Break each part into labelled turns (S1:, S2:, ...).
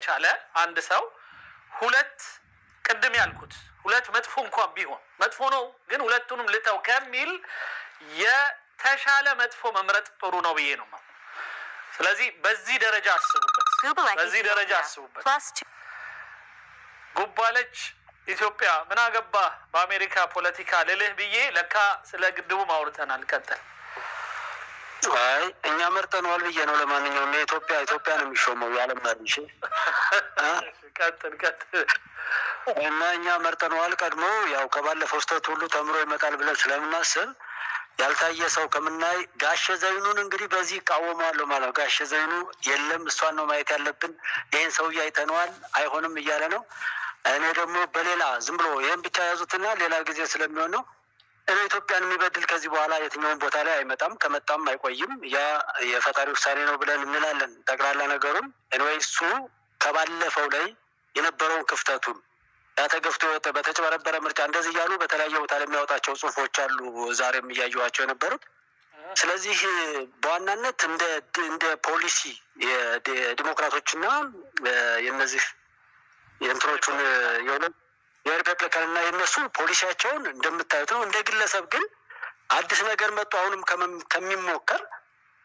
S1: ቻለ አንድ ሰው ሁለት ቅድም ያልኩት ሁለት መጥፎ እንኳን ቢሆን መጥፎ ነው ግን ሁለቱንም ልተው ከሚል የተሻለ መጥፎ መምረጥ ጥሩ ነው ብዬ ነው። ስለዚህ በዚህ ደረጃ አስቡበት። ጉባለች ኢትዮጵያ ምን አገባ በአሜሪካ ፖለቲካ ልልህ ብዬ ለካ ስለ ግድቡ ማውርተናል። ቀጥል።
S2: አይ እኛ መርጠነዋል ብዬ ነው። ለማንኛውም ኢትዮጵያ ነው የሚሾመው ያለም ማርሽ
S1: ቀጥል
S2: እና እኛ መርጠነዋል ቀድሞ ያው ከባለፈው ስህተት ሁሉ ተምሮ ይመጣል ብለን ስለምናስብ ያልታየ ሰው ከምናይ ጋሸ ዘይኑን እንግዲህ በዚህ እቃወመዋለሁ ማለት ነው። ጋሸ ዘይኑ የለም እሷን ነው ማየት ያለብን፣ ይህን ሰውዬ አይተነዋል አይሆንም እያለ ነው። እኔ ደግሞ በሌላ ዝም ብሎ ይህን ብቻ ያዙትና ሌላ ጊዜ ስለሚሆን ነው። እኔ ኢትዮጵያን የሚበድል ከዚህ በኋላ የትኛውን ቦታ ላይ አይመጣም፣ ከመጣም አይቆይም። ያ የፈጣሪ ውሳኔ ነው ብለን እንላለን። ጠቅላላ ነገሩን እንወይ እሱ ከባለፈው ላይ የነበረውን ክፍተቱን ያተገፍቶ በተጨበረበረ ምርጫ እንደዚህ እያሉ በተለያየ ቦታ ላይ የሚያወጣቸው ጽሁፎች አሉ፣ ዛሬም እያየኋቸው የነበሩት። ስለዚህ በዋናነት እንደ ፖሊሲ የዲሞክራቶችና የነዚህ የእንትኖቹን የሪፐብሊካንና የነሱ ፖሊሲያቸውን እንደምታዩት ነው። እንደ ግለሰብ ግን አዲስ ነገር መጡ አሁንም ከሚሞከር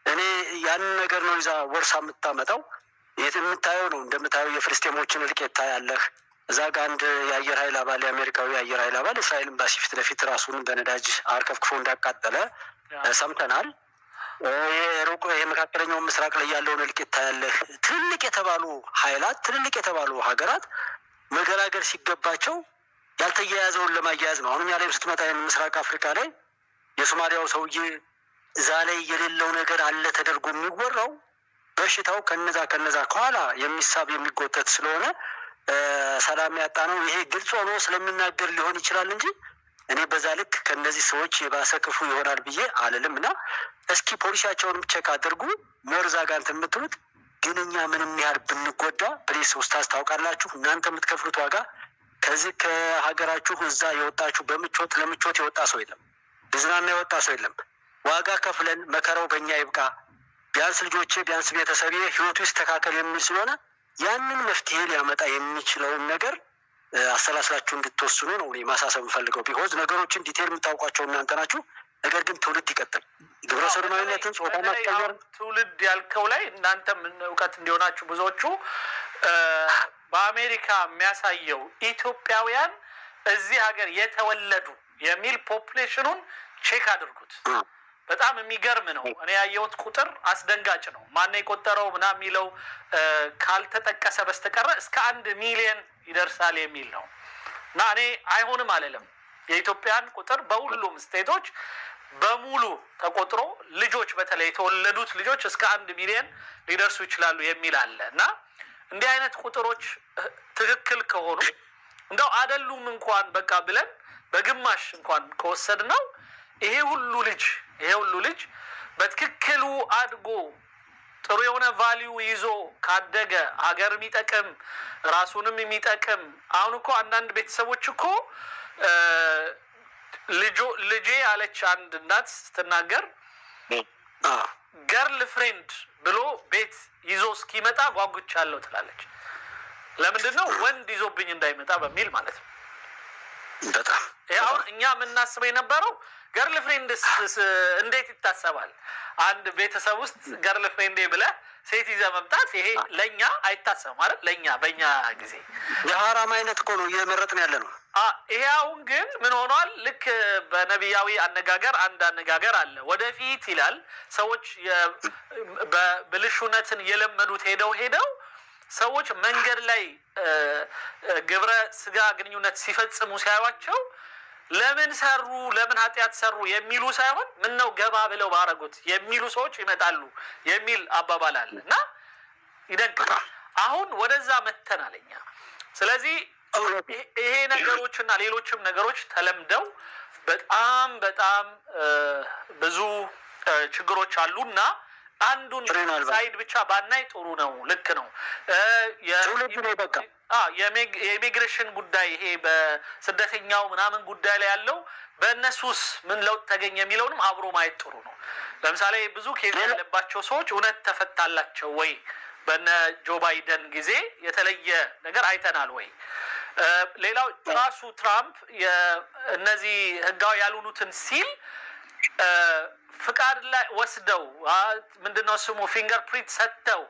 S2: እኔ ያንን ነገር ነው ይዛ ወርሳ የምታመጣው። የምታየው ነው እንደምታየው የፍልስጤሞችን እልቂት ታያለህ። እዛ ጋ አንድ የአየር ኃይል አባል የአሜሪካዊ የአየር ኃይል አባል እስራኤል ኤምባሲ ፊት ለፊት ራሱን በነዳጅ አርከፍክፎ እንዳቃጠለ ሰምተናል። የመካከለኛው ምስራቅ ላይ ያለውን እልቂት ታያለህ። ትልልቅ የተባሉ ኃይላት ትልልቅ የተባሉ ሀገራት መገላገል ሲገባቸው ያልተያያዘውን ለማያያዝ ነው። አሁን ላይም ስትመጣ ምስራቅ አፍሪካ ላይ የሶማሊያው ሰውዬ እዛ ላይ የሌለው ነገር አለ ተደርጎ የሚወራው በሽታው ከነዛ ከኋላ የሚሳብ የሚጎተት ስለሆነ ሰላም ያጣ ነው። ይሄ ግልጽ ሆኖ ስለሚናገር ሊሆን ይችላል እንጂ እኔ በዛ ልክ ከነዚህ ሰዎች የባሰ ክፉ ይሆናል ብዬ አልልም። እና እስኪ ፖሊሲያቸውንም ቼክ አድርጉ። ሞርዛ ጋር እንትን የምትሉት ግን እኛ ምንም ያህል ብንጎዳ ፕሬስ ውስጥ ታውቃላችሁ። እናንተ የምትከፍሉት ዋጋ ከዚህ ከሀገራችሁ እዛ የወጣችሁ ለምቾት የወጣ ሰው የለም፣ ብዝናና የወጣ ሰው የለም። ዋጋ ከፍለን መከራው በእኛ ይብቃ፣ ቢያንስ ልጆቼ ቢያንስ ቤተሰቤ ህይወቱ ይስተካከል የሚል ስለሆነ ያንን መፍትሄ ሊያመጣ የሚችለውን ነገር አሰላስላችሁ እንድትወስኑ ነው እኔ ማሳሰብ የምፈልገው። ቢሆን ነገሮችን ዲቴል የምታውቋቸው እናንተ ናችሁ። ነገር ግን ትውልድ ይቀጥል። ግብረ ሰዶማዊነትን፣ ጾታ ማስቀየር
S1: ትውልድ ያልከው ላይ እናንተም እውቀት እንዲሆናችሁ ብዙዎቹ በአሜሪካ የሚያሳየው ኢትዮጵያውያን እዚህ ሀገር የተወለዱ የሚል ፖፑሌሽኑን ቼክ አድርጉት። በጣም የሚገርም ነው። እኔ ያየሁት ቁጥር አስደንጋጭ ነው። ማነው የቆጠረው ምናምን የሚለው ካልተጠቀሰ በስተቀረ እስከ 1 ሚሊዮን ይደርሳል የሚል ነው። እና እኔ አይሆንም አልልም። የኢትዮጵያን ቁጥር በሁሉም ስቴቶች በሙሉ ተቆጥሮ ልጆች በተለይ የተወለዱት ልጆች እስከ 1 ሚሊዮን ሊደርሱ ይችላሉ የሚል አለ። እና እንዲህ አይነት ቁጥሮች ትክክል ከሆኑ እንደው አይደሉም እንኳን በቃ ብለን በግማሽ እንኳን ከወሰድነው ይሄ ሁሉ ልጅ በትክክሉ አድጎ ጥሩ የሆነ ቫልዩ ይዞ ካደገ ሀገር የሚጠቅም ራሱንም የሚጠቅም። አሁን እኮ አንዳንድ ቤተሰቦች እኮ ልጄ አለች አንድ እናት ስትናገር ገርል ፍሬንድ ብሎ ቤት ይዞ እስኪመጣ ጓጉቻለሁ ትላለች። ለምንድን ነው? ወንድ ይዞብኝ እንዳይመጣ በሚል ማለት ነው።
S2: በጣም
S1: አሁን እኛ የምናስበው የነበረው ገርል ፍሬንድ እንዴት ይታሰባል? አንድ ቤተሰብ ውስጥ ገርል ፍሬንድ ብለህ ሴት ይዘህ መምጣት ይሄ ለእኛ አይታሰብም ማለት ለእኛ በእኛ ጊዜ
S2: የሀራም አይነት እኮ ነው እየመረጥን ያለ ነው።
S1: ይሄ አሁን ግን ምን ሆኗል? ልክ በነቢያዊ አነጋገር አንድ አነጋገር አለ። ወደፊት ይላል ሰዎች በብልሹነትን የለመዱት ሄደው ሰዎች መንገድ ላይ ግብረ ስጋ ግንኙነት ሲፈጽሙ ሲያዩቸው ለምን ሰሩ ለምን ኃጢአት ሰሩ የሚሉ ሳይሆን ምን ነው ገባ ብለው ባረጉት የሚሉ ሰዎች ይመጣሉ የሚል አባባል አለ እና ይደንቃል። አሁን ወደዛ መተናል እኛ። ስለዚህ ይሄ ነገሮችና ሌሎችም ነገሮች ተለምደው በጣም ብዙ ችግሮች አሉና አንዱን ሳይድ ብቻ ባናይ ጥሩ ነው። ልክ ነው። የኢሚግሬሽን ጉዳይ ይሄ በስደተኛው ምናምን ጉዳይ ላይ ያለው በእነሱስ ምን ለውጥ ተገኘ የሚለውንም አብሮ ማየት ጥሩ ነው። ለምሳሌ ብዙ ኬዝ ያለባቸው ሰዎች እውነት ተፈታላቸው ወይ በነ ጆ ባይደን ጊዜ የተለየ ነገር አይተናል ወይ? ሌላው ራሱ ትራምፕ እነዚህ ህጋዊ ያልሆኑትን ሲል ፍቃድ ላይ ወስደው ምንድነው ስሙ ፊንገር ፕሪንት ሰጥተው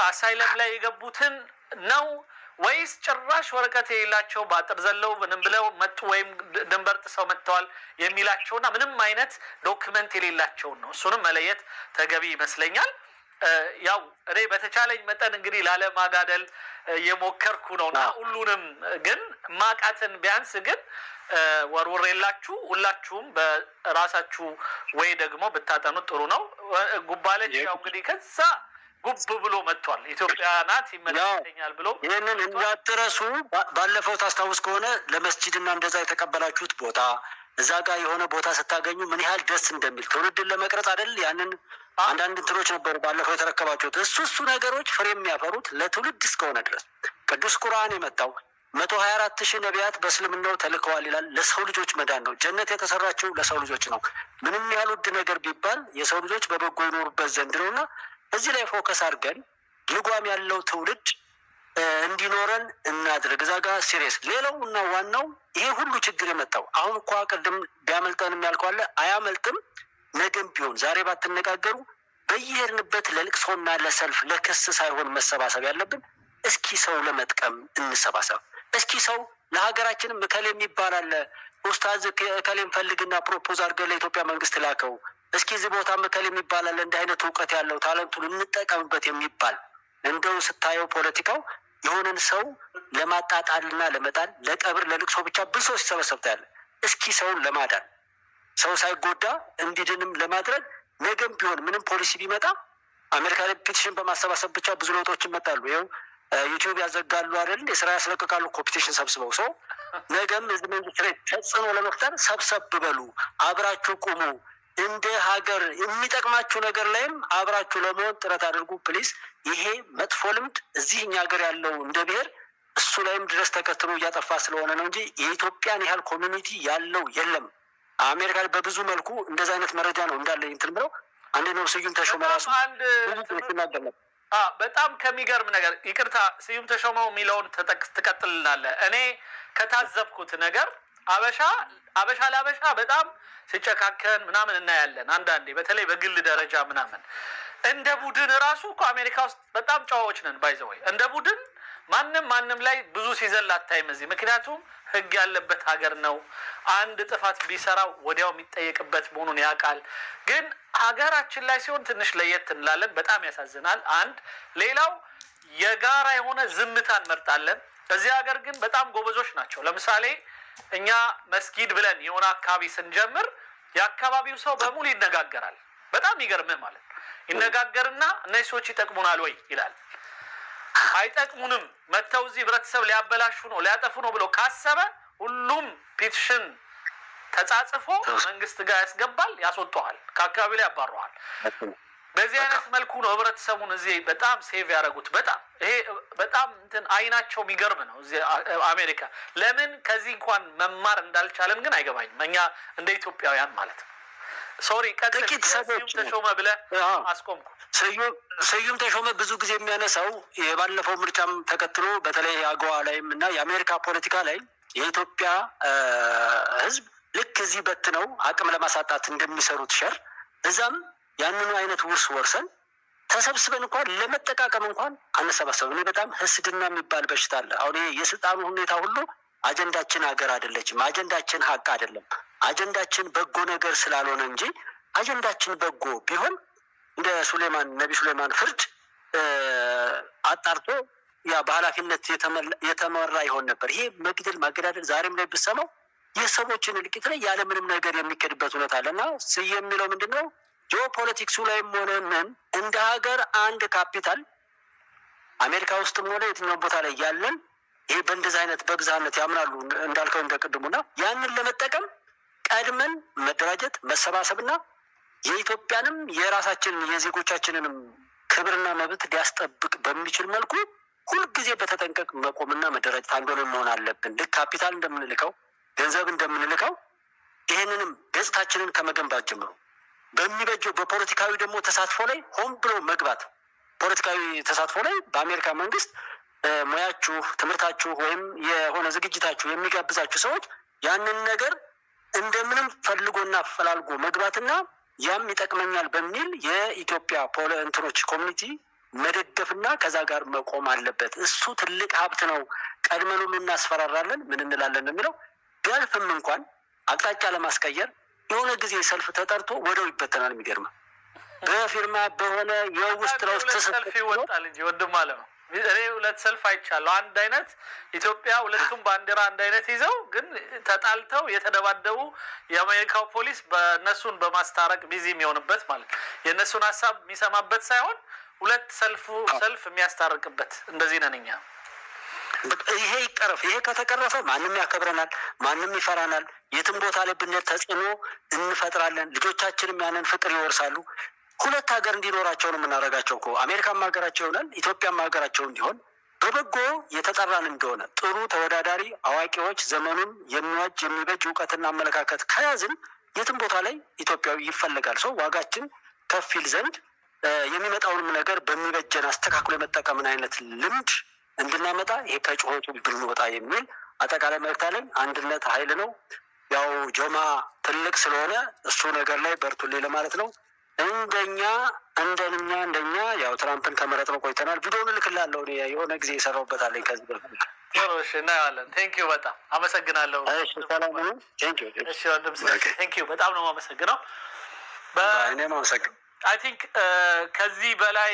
S1: አሳይለም ላይ የገቡትን ነው ወይስ ጭራሽ ወረቀት የሌላቸው በአጥር ዘለው ምንም ብለው መጡ ወይም ድንበር ጥሰው መጥተዋል የሚላቸውና ምንም አይነት ዶክመንት የሌላቸውን ነው? እሱንም መለየት ተገቢ ይመስለኛል። ያው እኔ በተቻለኝ መጠን እንግዲህ ላለማጋደል የሞከርኩ ነውና ሁሉንም ግን ማቃትን ቢያንስ ግን ወርውሬላችሁ ሁላችሁም በራሳችሁ ወይ ደግሞ ብታጠኑት ጥሩ ነው። ጉባለች ያው እንግዲህ ከዛ ጉብ ብሎ መጥቷል። ኢትዮጵያ ናት ይመለከተኛል ብሎ
S2: ይህንን እንዳትረሱ። ባለፈው ታስታውስ ከሆነ ለመስጂድና እንደዛ የተቀበላችሁት ቦታ እዛ ጋር የሆነ ቦታ ስታገኙ ምን ያህል ደስ እንደሚል ትውልድን ለመቅረጽ አይደል? ያንን አንዳንድ እንትኖች ነበሩ ባለፈው የተረከባችሁት። እሱ ነገሮች ፍሬ የሚያፈሩት ለትውልድ እስከሆነ ድረስ ቅዱስ ቁርአን የመጣው 124,000 ነቢያት በእስልምናው ተልከዋል ይላል። ለሰው ልጆች መዳን ነው። ጀነት የተሰራችው ለሰው ልጆች ነው። ምንም ያህል ውድ ነገር ቢባል የሰው ልጆች በበጎ ይኖሩበት ዘንድ ነው እና እዚህ ላይ ፎከስ አድርገን ልጓም ያለው ትውልድ እንዲኖረን እናድርግ። እዛ ጋር ሲሪየስ። ሌላው እና ዋናው ይሄ ሁሉ ችግር የመጣው አሁን እኮ ቅድም ቢያመልጠንም ያልከዋለ አያመልጥም። ነገም ቢሆን ዛሬ ባትነጋገሩ በየሄድንበት ለልቅሶና ለሰልፍ ለክስ ሳይሆን መሰባሰብ ያለብን እስኪ ሰው ለመጥቀም እንሰባሰብ። እስኪ ሰው ለሀገራችንም እከሌ የሚባል አለ ኡስታዝ እከሌን ፈልግና ፕሮፖዝ አድርገን ለኢትዮጵያ መንግስት ላከው። እስኪ እዚህ ቦታ እከሌ የሚባል አለ እንደ አይነት እውቀት ያለው ታለንቱን እንጠቀምበት የሚባል እንደው ስታየው ፖለቲካው የሆነን ሰው ለማጣጣልና ለመጣል ለቀብር ለልቅሶ ብቻ ብዙ ሰው ሲሰበሰብ ታያለህ። እስኪ ሰውን ለማዳን ሰው ሳይጎዳ እንዲድንም ለማድረግ ነገም ቢሆን ምንም ፖሊሲ ቢመጣ አሜሪካ ላይ ፒቲሽን በማሰባሰብ ብቻ ብዙ ለውጦች ይመጣሉ። ይኸው ዩቲዩብ ያዘጋሉ አይደል? የስራ ያስለቅቃሉ ኮምፒቲሽን ሰብስበው። ሰው ነገም ህዝብ መንግስት ላይ ተጽዕኖ ለመፍጠር ሰብሰብ በሉ፣ አብራችሁ ቁሙ። እንደ ሀገር የሚጠቅማችሁ ነገር ላይም አብራችሁ ለመሆን ጥረት አድርጉ ፕሊዝ። ይሄ መጥፎ ልምድ እዚህ እኛ ሀገር ያለው እንደ ብሔር እሱ ላይም ድረስ ተከትሎ እያጠፋ ስለሆነ ነው እንጂ የኢትዮጵያን ያህል ኮሚኒቲ ያለው የለም። አሜሪካ ላይ በብዙ መልኩ እንደዛ አይነት መረጃ ነው እንዳለ እንትን ብለው አንድ ነው። ስዩም ተሾመ ራሱ
S1: በጣም ከሚገርም ነገር ይቅርታ፣ ስዩም ተሾመው የሚለውን ትቀጥልናለህ። እኔ ከታዘብኩት ነገር አበሻ ለአበሻ በጣም ሲጨካከን ምናምን እናያለን። አንዳንዴ በተለይ በግል ደረጃ ምናምን እንደ ቡድን ራሱ እኮ አሜሪካ ውስጥ በጣም ጨዋዎች ነን። ባይዘወይ እንደ ቡድን ማንም ላይ ብዙ ሲዘል አታይም እዚህ። ምክንያቱም ህግ ያለበት ሀገር ነው። አንድ ጥፋት ቢሰራው ወዲያው የሚጠየቅበት መሆኑን ያውቃል። ግን ሀገራችን ላይ ሲሆን ትንሽ ለየት እንላለን። በጣም ያሳዝናል። ሌላው የጋራ የሆነ ዝምታ እንመርጣለን። እዚህ ሀገር ግን በጣም ጎበዞች ናቸው። ለምሳሌ እኛ መስጊድ ብለን የሆነ አካባቢ ስንጀምር የአካባቢው ሰው በሙሉ ይነጋገራል። በጣም ይገርምህ ማለት ነው። ይነጋገርና እነዚህ ሰዎች ይጠቅሙናል ወይ ይላል። አይጠቅሙንም፣ መተው እዚህ ህብረተሰብ ሊያበላሹ ነው ሊያጠፉ ነው ብሎ ካሰበ ሁሉም ፒቲሽን ተጻጽፎ መንግስት ጋር ያስገባል፣ ያስወጣዋል፣ ከአካባቢ ላይ ያባረዋል። በዚህ አይነት መልኩ ነው ህብረተሰቡን እዚህ በጣም ሴቭ ያደረጉት። ይሄ በጣም አይናቸው የሚገርም ነው። እዚህ አሜሪካ ለምን ከዚህ እንኳን መማር እንዳልቻለን ግን አይገባኝም። እኛ እንደ ኢትዮጵያውያን ማለት ነው። ሶሪ
S2: ጥቂት ሰዎች
S1: ተሾመ ብለህ አስቆምኩ።
S2: ስዩም ተሾመ ብዙ ጊዜ የሚያነሳው የባለፈው ምርጫም ተከትሎ በተለይ አገዋ ላይም እና የአሜሪካ ፖለቲካ ላይ የኢትዮጵያ ህዝብ ልክ እዚህ በትነው አቅም ለማሳጣት እንደሚሰሩት ሸር እዛም ያንኑ አይነት ውርስ ወርሰን ተሰብስበን እንኳን ለመጠቃቀም እንኳን አንሰባሰብም። እኔ በጣም ህስድና የሚባል በሽታ አለ። አሁን የስልጣኑ ሁኔታ ሁሉ አጀንዳችን ሀገር አይደለችም። አጀንዳችን ሀቅ አይደለም። አጀንዳችን በጎ ነገር ስላልሆነ እንጂ አጀንዳችን በጎ ቢሆን እንደ ነቢ ሱሌማን ፍርድ አጣርቶ ያ በኃላፊነት የተመራ ይሆን ነበር። ይሄ መግደል ማገዳደል ዛሬም ላይ ብሰማው የሰዎችን እልቂት ላይ ያለምንም ነገር የሚከድበት እውነት አለ እና የሚለው ምንድን ነው? ጂኦፖለቲክሱ ላይም ሆነ ምን እንደ ሀገር አንድ ካፒታል አሜሪካ ውስጥም ሆነ የትኛውም ቦታ ላይ ያለን ይሄ በእንደዚህ አይነት በብዝሃነት ያምናሉ እንዳልከው እንደቅድሙና ያንን ለመጠቀም ቀድመን መደራጀት መሰባሰብና የኢትዮጵያንም የራሳችንን የዜጎቻችንንም ክብርና መብት ሊያስጠብቅ በሚችል መልኩ ሁልጊዜ በተጠንቀቅ መቆምና መደራጀት አንዱ መሆን አለብን። ልክ ካፒታል እንደምንልከው ገንዘብ እንደምንልከው ይህንንም ገጽታችንን ከመገንባት ጀምሮ በሚበጀው በፖለቲካዊ ደግሞ ተሳትፎ ላይ ሆን ብሎ መግባት ፖለቲካዊ ተሳትፎ ላይ በአሜሪካ መንግስት ሙያችሁ፣ ትምህርታችሁ ወይም የሆነ ዝግጅታችሁ የሚጋብዛችሁ ሰዎች ያንን ነገር እንደምንም ፈልጎና ፈላልጎ መግባትና ያም ይጠቅመኛል በሚል የኢትዮጵያ እንትኖች ኮሚኒቲ መደገፍና ከዛ ጋር መቆም አለበት። እሱ ትልቅ ሀብት ነው። ቀድመን ሁሉ እናስፈራራለን ምን እንላለን የሚለው ቢያልፍም እንኳን አቅጣጫ ለማስቀየር የሆነ ጊዜ ሰልፍ ተጠርቶ ወደው ይበተናል። የሚገርም በፊርማ በሆነ የውስጥ ለውስጥ
S1: ሰልፍ ይወጣል እንጂ ወንድም አለ ነው። እኔ ሁለት ሰልፍ አይቻለሁ። አንድ አይነት ኢትዮጵያ ሁለቱም ባንዲራ አንድ አይነት ይዘው ግን ተጣልተው የተደባደቡ የአሜሪካው ፖሊስ በእነሱን በማስታረቅ ቢዚ የሚሆንበት ማለት የእነሱን ሀሳብ የሚሰማበት ሳይሆን ሁለት ሰልፍ የሚያስታርቅበት እንደዚህ ነን እኛ።
S2: ይሄ ይቀረፍ። ይሄ ከተቀረፈ ማንም ያከብረናል፣ ማንም ይፈራናል። የትም ቦታ ላይ ብንሄድ ተጽዕኖ እንፈጥራለን። ልጆቻችንም ያንን ፍቅር ይወርሳሉ። ሁለት ሀገር እንዲኖራቸው ነው የምናደርጋቸው እኮ። አሜሪካም ሀገራቸው ይሆናል፣ ኢትዮጵያም ሀገራቸው እንዲሆን በበጎ የተጠራን እንደሆነ ጥሩ ተወዳዳሪ አዋቂዎች ዘመኑን የሚዋጅ የሚበጅ እውቀትና አመለካከት ከያዝን የትም ቦታ ላይ ኢትዮጵያዊ ይፈልጋል። ሰው ዋጋችን ከፍ ይል ዘንድ የሚመጣውንም ነገር በሚበጀን አስተካክሎ የመጠቀምን አይነት ልምድ እንድናመጣ ይሄ ከጩኸቱ ብንወጣ የሚል አጠቃላይ መልእክት አለን። አንድነት ኃይል ነው። ያው ጆማ ትልቅ ስለሆነ እሱ ነገር ላይ በርቱልኝ ለማለት ነው። እንደኛ ያው ትራምፕን ከመረጥነው ቆይተናል። ቪዲዮውን እልክልሃለሁ። የሆነ ጊዜ የሰራሁበት አለኝ ከዚህ በፊት።
S1: እሺ እናያለን። ቴንኪዩ በጣም አመሰግናለሁ።
S2: እሺ ሰላም ነው። ቴንኪዩ።
S1: እሺ ወንድም ቴንኪዩ በጣም ነው የማመሰግነው።
S2: እኔም አመሰግናለሁ።
S1: አይ ቲንክ ከዚህ በላይ